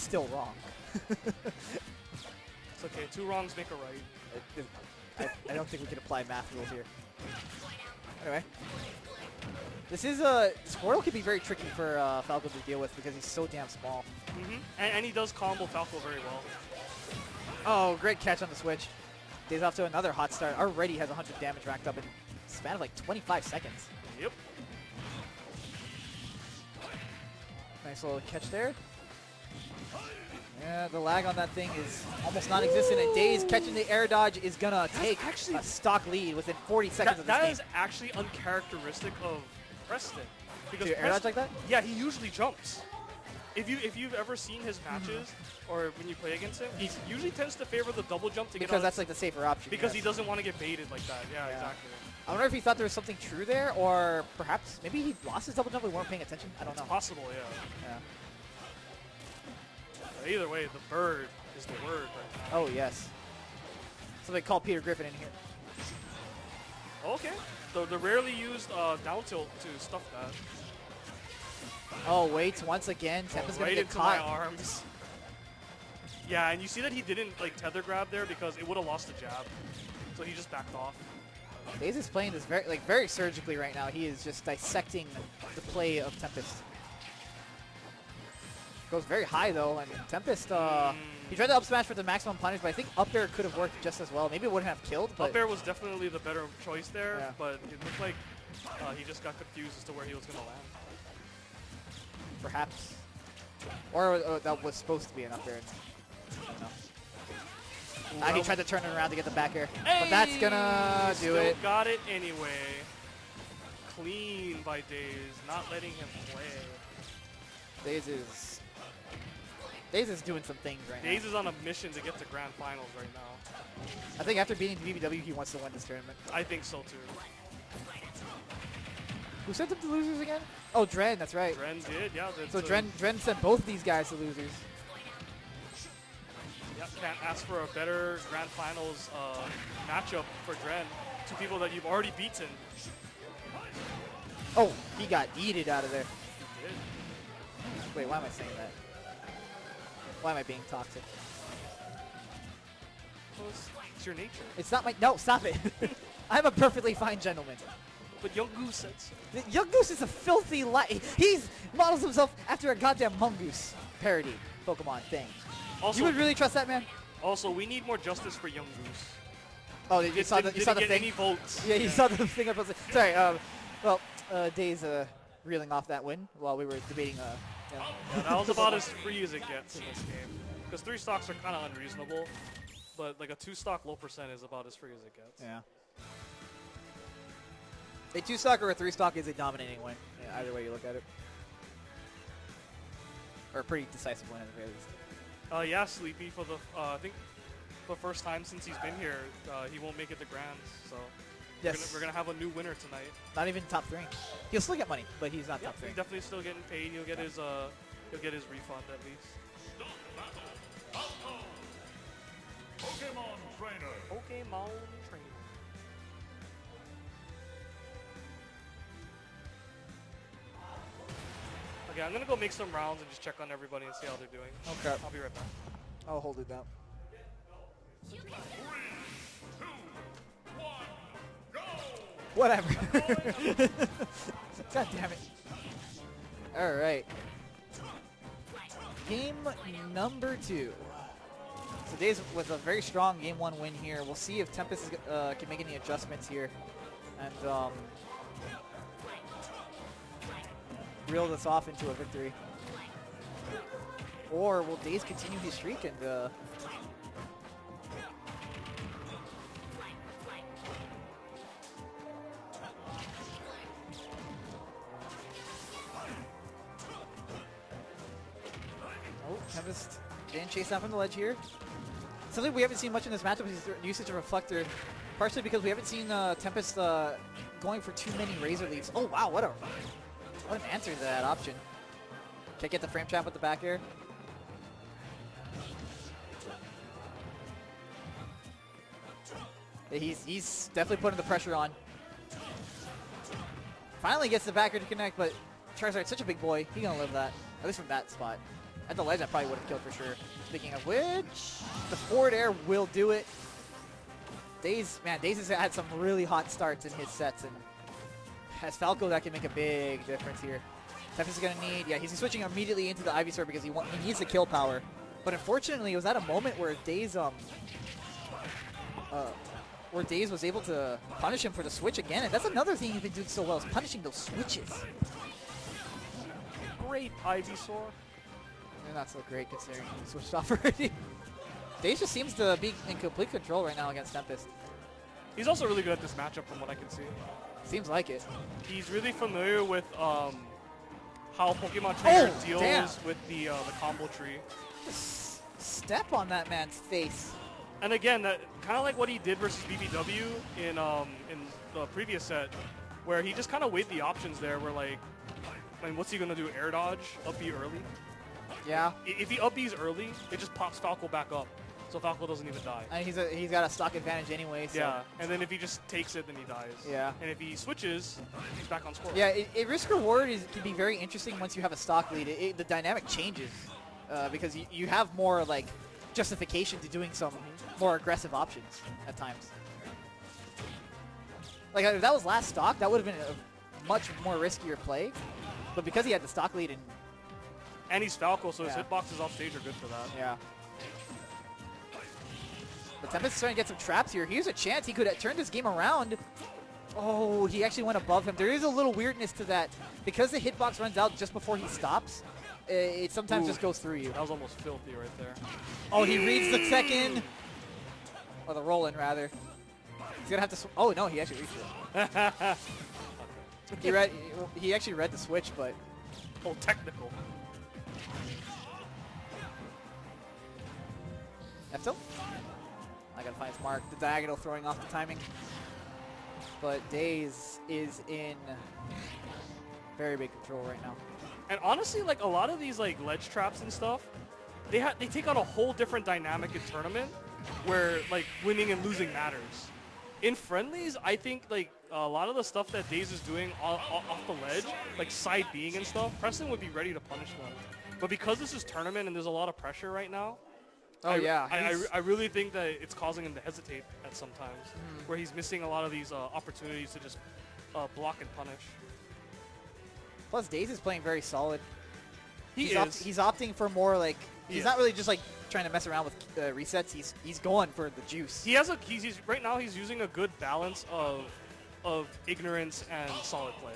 still wrong. It's okay. 2 wrongs make a right. I don't think we can apply math rules here. Anyway. This is Squirtle can be very tricky for Falco to deal with because he's so damn small. And he does combo Falco very well. Oh, great catch on the switch. Daze off to another hot start. Already has 100 damage racked up in a span of like 25 seconds. Yep. Nice little catch there. Yeah, the lag on that thing is almost non-existent, and Daze catching the air dodge is going to take a stock lead within 40 seconds of this game. That is actually uncharacteristic of Preston. Because air dodge like that? Yeah, he usually jumps. If you've ever seen his matches or when you play against him, he usually tends to favor the double jump to get because that's like the safer option. Because he doesn't want to get baited like that. Yeah, exactly. I wonder if he thought there was something true there, or perhaps maybe he lost his double jump and we weren't paying attention. I don't know. It's possible, yeah. But either way, the bird is the word right now. Oh, yes. Somebody call Peter Griffin in here. Okay. The rarely used down tilt to stuff that. Oh, wait. Once again, Tempest going to get caught. Right into my arms. Yeah, and you see that he didn't like tether grab there because it would have lost the jab. So he just backed off. Daze is playing this very surgically right now. He is just dissecting the play of Tempest. Goes very high though, and Tempest, he tried to up smash for the maximum punish, but I think up air could have worked just as well. Maybe it wouldn't have killed, but... Up air was definitely the better choice there, yeah. But it looked like he just got confused as to where he was going to land. Perhaps. Or that was supposed to be an up air. I don't know. Well, he tried to turn it around to get the back air, hey, but that's gonna do it. Got it anyway. Clean by Daze, not letting him play. Daze is doing some things right now. Daze is on a mission to get to grand finals right now. I think after beating BBW, he wants to win this tournament. I think so too. Who sent them to losers again? Oh, Dren, that's right. Dren did, yeah. So Dren sent both these guys to losers. Yep, can't ask for a better grand finals matchup for Dren. 2 people that you've already beaten. Oh, he got yeeted out of there. He did. Wait, why am I saying that? Why am I being toxic? Well, it's your nature. It's not my... No, stop it. I'm a perfectly fine gentleman. But Young Goose said so. Young Goose is a filthy He's models himself after a goddamn Mongoose parody Pokemon thing. Also, you would really trust that man? Also, we need more justice for Young Goose. Oh, you saw the get thing? Any votes. Yeah, you saw the thing. Sorry. Well, Daze reeling off that win while we were debating. Yeah, that was about as free as it gets in this game. Because 3 stocks are kind of unreasonable, but like a 2-stock low percent is about as free as it gets. Yeah. A 2-stock or a 3-stock is a dominating win. Yeah, either way you look at it. Or a pretty decisive win at the very least. Yeah, Sleepy for the I think the first time since he's been here, he won't make it to Grands. So yes, we're gonna have a new winner tonight. Not even top 3. He'll still get money, but he's not top 3. He's definitely still getting paid. He'll get his refund at least. Pokemon Trainer. Pokemon Trainer. Okay, I'm gonna go make some rounds and just check on everybody and see how they're doing. Okay. I'll be right back. I'll hold it down. 3, 2, 1, go! Whatever. God damn it. All right. Game number 2. So Daze with a very strong game 1 win here. We'll see if Tempest can make any adjustments here and reel this off into a victory. Or will Daze continue his streak and Tempest getting chased down from the ledge here. Something we haven't seen much in this matchup is the usage of Reflector, partially because we haven't seen Tempest going for too many Razor Leaves. Oh wow, what an answer to that option. Can't get the frame trap with the back air. He's definitely putting the pressure on. Finally gets the back air to connect, but Charizard's such a big boy, he's gonna live that, at least from that spot. At the ledge, I probably would have killed for sure. Speaking of which, the forward air will do it. Daze has had some really hot starts in his sets, and as Falco, that can make a big difference here. Tempest is going to need, he's switching immediately into the Ivysaur because he needs the kill power. But unfortunately, it was at a moment where Daze was able to punish him for the switch again, and that's another thing he's been doing so well, is punishing those switches. Great Ivysaur. They're not so great considering he switched off already. Daze just seems to be in complete control right now against Tempest. He's also really good at this matchup from what I can see. Seems like it. He's really familiar with how Pokemon Trainer damn. deals with the combo tree. Just step on that man's face. And again, that kind of like what he did versus BBW in the previous set, where he just kind of weighed the options there. Where like, I mean, what's he gonna do? Air dodge, up B early. Yeah. If he up B's early, it just pops Falco back up, so Falco doesn't even die. And he's got a stock advantage anyway. So. Yeah. And then if he just takes it, then he dies. Yeah. And if he switches, he's back on score. Yeah. Risk reward can be very interesting once you have a stock lead. The dynamic changes because you have more like justification to doing some more aggressive options at times. Like if that was last stock, that would have been a much more riskier play. But because he had the stock lead and he's Falco, so his hitboxes off stage are good for that. Yeah. But Tempest is starting to get some traps here. Here's a chance he could have turned this game around. Oh, he actually went above him. There is a little weirdness to that. Because the hitbox runs out just before he stops, it sometimes just goes through you. That was almost filthy right there. Oh, he reads the second. Or the roll-in, rather. He's going to have to... Oh, no, he actually reached it. He actually read the switch, but... Oh, technical. F-tilt? I gotta find his mark. The diagonal throwing off the timing. But Daze is in very big control right now. And honestly, like a lot of these like ledge traps and stuff, they take on a whole different dynamic in tournament where like winning and losing matters. In friendlies, I think like a lot of the stuff that Daze is doing off the ledge, like side B'ing and stuff, Preston would be ready to punish them. But because this is tournament and there's a lot of pressure right now, I really think that it's causing him to hesitate at some times, where he's missing a lot of these opportunities to just block and punish. Plus, Daze is playing very solid. He's opting for more like he's not really just like trying to mess around with resets. He's going for the juice. He's right now he's using a good balance of ignorance and solid play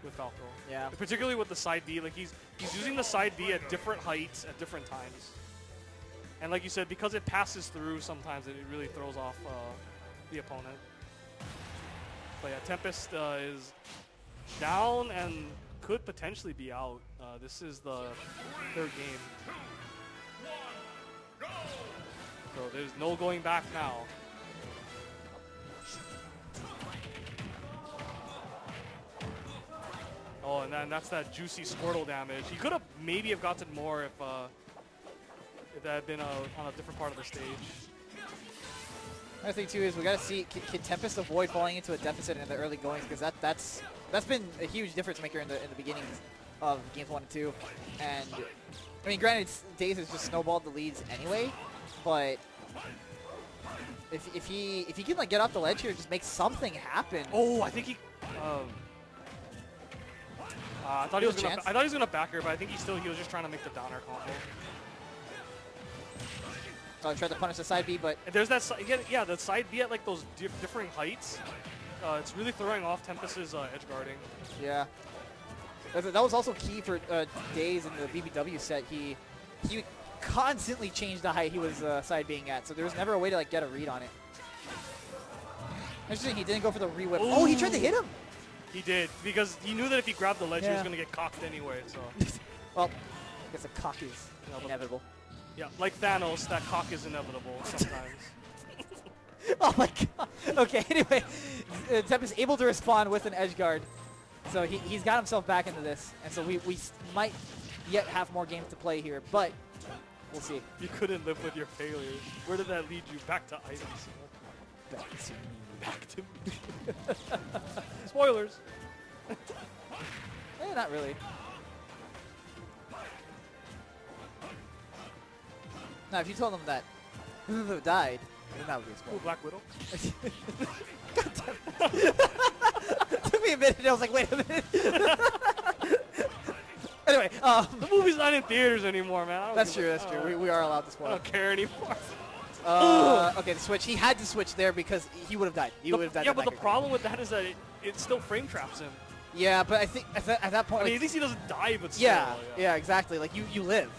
with Falco. Yeah. Particularly with the side B, like he's using the side B at different heights at different times. And like you said, because it passes through, sometimes it really throws off the opponent. But yeah, Tempest is down and could potentially be out. This is the third game. So there's no going back now. Oh, and then that's that juicy Squirtle damage. He could have maybe have gotten more if that had been on a different part of the stage. Another thing too is we got to see can Tempest avoid falling into a deficit in the early goings, because that's been a huge difference maker in the beginning of games 1 and 2. And I mean, granted, Daze has just snowballed the leads anyway, but if he can like get off the ledge here and just make something happen. Oh, I think he. I thought he was gonna back her, but I think he was just trying to make the downer combo. Oh, he tried to punish the side B, but and there's that the side B at like those differing heights. It's really throwing off Tempest's edge guarding. Yeah, that was also key for Daze in the BBW set. He constantly changed the height he was side being at, so there was never a way to like get a read on it. Interesting, he didn't go for the re-whip. Oh, he tried to hit him. He did, because he knew that if he grabbed the ledge, he was going to get cocked anyway. So, well, I guess a cock is inevitable. Yeah, like Thanos, that cock is inevitable sometimes. Oh my god. Okay, anyway, Tempest is able to respond with an edge guard. So he's got himself back into this. And so we might yet have more games to play here, but we'll see. You couldn't live with your failures. Where did that lead you? Back to items. Back to me. Back to me. Spoilers. Not really. Now, if you told them that died, then that would be a Ooh, spoiler. Black Widow. Took me a minute. I was like, wait a minute. Anyway, The movie's not in theaters anymore, man. I don't that's give true. a- That's true. We are allowed to I spoil. don't care anymore. Okay, the switch. He had to switch there because he would have died. He would have died. Yeah, that but the back problem with that is that it still frame traps him. Yeah, but I think at that point, I mean, like, at least he doesn't die, but still. yeah, exactly. Like you live.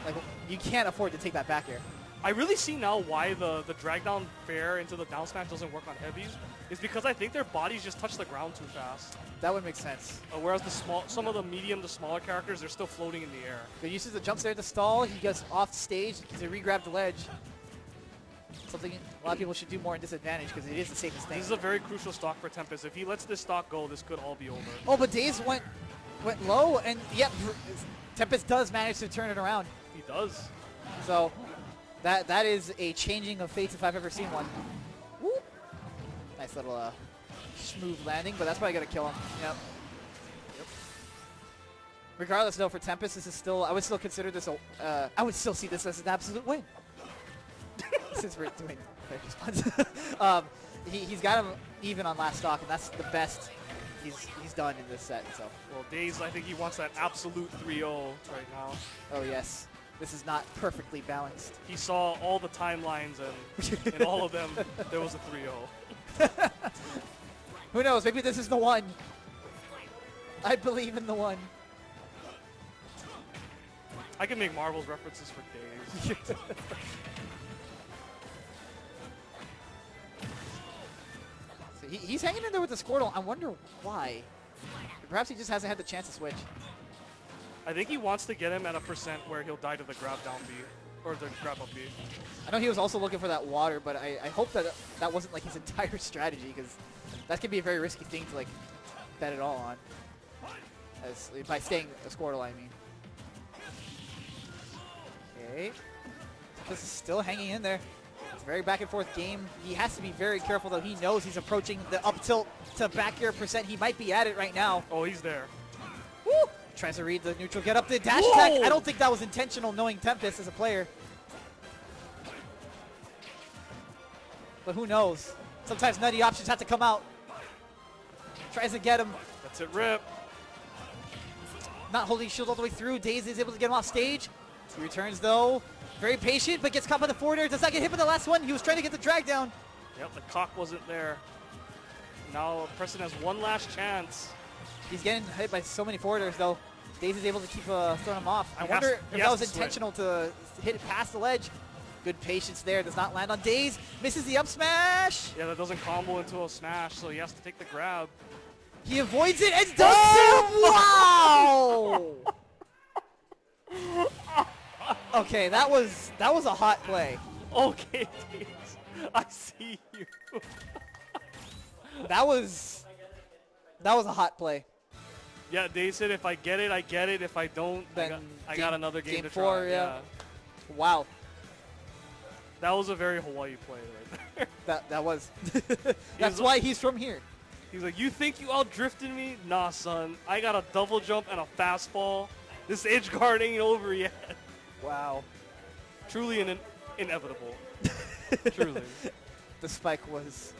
Like you can't afford to take that back here. I really see now why the drag down fair into the down smash doesn't work on heavies. Is because I think their bodies just touch the ground too fast. That would make sense. Whereas some of the medium to smaller characters, they're still floating in the air. He uses the jump there to stall. He gets off stage to re-grab the ledge. Something a lot of people should do more in disadvantage because it is the safest thing. This is a very crucial stock for Tempest. If he lets this stock go, this could all be over. Oh, but Daze went low, and yep, Tempest does manage to turn it around. He does. So that is a changing of fates if I've ever seen one. Woo. Nice little smooth landing, but that's probably gonna kill him. Yep. Regardless, though, for Tempest, this is still. I would still consider this a. I would still see this as an absolute win. Since we're doing player response. He's got him even on last stock, and that's the best he's done in this set. So. Well, Daze, I think he wants that absolute 3-0 right now. Oh yes, this is not perfectly balanced. He saw all the timelines, and in all of them, there was a 3-0. Who knows? Maybe this is the one. I believe in the one. I can make Marvel's references for days. So he's hanging in there with the Squirtle. I wonder why. Perhaps he just hasn't had the chance to switch. I think he wants to get him at a percent where he'll die to the grab down B, or the grab up B. I know he was also looking for that water, but I hope that that wasn't like his entire strategy, because that could be a very risky thing to like bet it all on. By staying a Squirtle, I mean. Okay. This is still hanging in there. It's a very back and forth game. He has to be very careful, though. He knows he's approaching the up tilt to back air percent. He might be at it right now. Oh, he's there. Woo! Tries to read the neutral, get up the dash Whoa! attack. I don't think that was intentional, knowing Tempest as a player. But who knows? Sometimes nutty options have to come out. Tries to get him. That's it, rip. Not holding shield all the way through. Daze is able to get him off stage. He returns, though. Very patient, but gets caught by the forward air. Does not get hit by the last one. He was trying to get the drag down. Yep, the cock wasn't there. Now Preston has one last chance. He's getting hit by so many forward airs, though. Daze is able to keep throwing him off. I wonder he if has that was to swing. intentional to hit it past the ledge. Good patience there. Does not land on Daze. Misses the up smash. Yeah, that doesn't combo into a smash, so he has to take the grab. He avoids it and does it. Wow! Okay, that was a hot play. Okay, Daze, I see you. That was a hot play. Yeah, Daze said if I get it, I get it. If I don't, Then I got another game game to 4, try. yeah. Wow. That was a very Hawaii play right there. That was. That's why he's from here. He's like, you think you out-drifted me? Nah, son. I got a double jump and a fastball. This edge guard ain't over yet. Wow. Truly inevitable. Truly. The spike was